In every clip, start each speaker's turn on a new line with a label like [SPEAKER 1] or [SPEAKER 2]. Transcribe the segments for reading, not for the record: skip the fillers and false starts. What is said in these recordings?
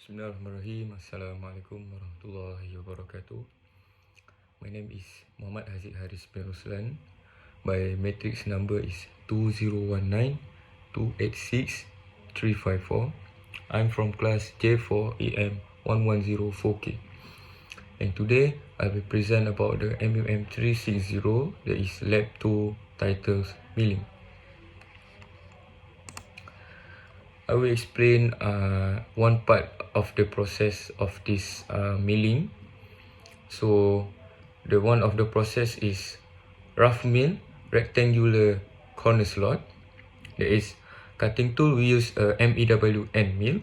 [SPEAKER 1] Bismillahirrahmanirrahim. Assalamualaikum warahmatullahi wabarakatuh. My name is Muhammad Haziq Haris bin Ruslan. My matrix number is 2019-286-354. I'm from class J4 AM 1104K. And today I will present about the Mem360, that is Lab 2 titles milling. I will explain one part of the process of this milling. So the one of the process is rough mill rectangular corner slot. That is cutting tool, we use a MEWN mill.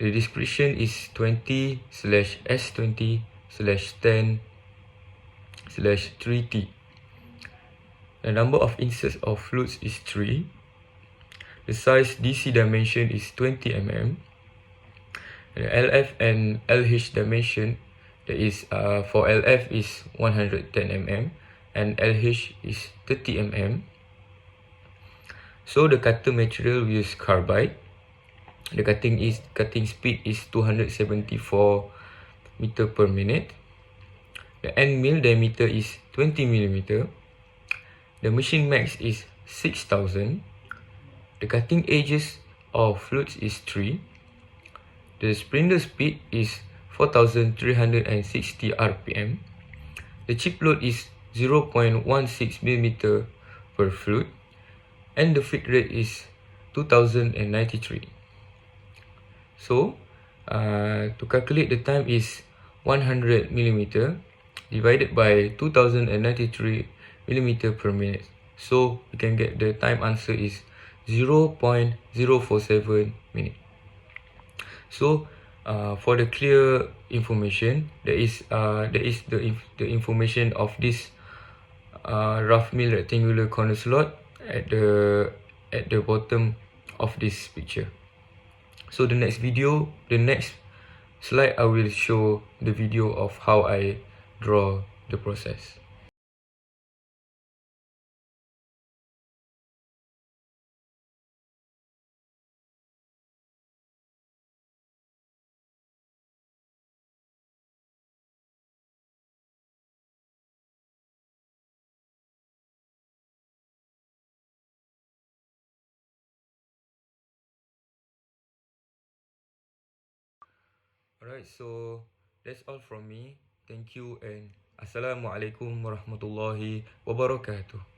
[SPEAKER 1] The description is 20/S20/10/3T. The number of inserts of flutes is 3. The size DC dimension is 20 mm. The LF and LH dimension, that is for LF is 110 mm and LH is 30 mm. So the cutter material we use carbide. The cutting speed is 274 meter per minute. The end mill diameter is 20 mm. The machine max is 6000. The cutting edges of flutes is 3. The spindle speed is 4360 rpm. The chip load is 0.16 mm per flute. And the feed rate is 2093. So, to calculate the time is 100 mm divided by 2093 mm per minute. So, we can get the time answer is 0.047 minutes. So, for the clear information, there is the information of this rough mill rectangular corner slot at the bottom of this picture. So the next slide, I will show the video of how I draw the process. Alright, so that's all from me. Thank you and Assalamualaikum warahmatullahi wabarakatuh.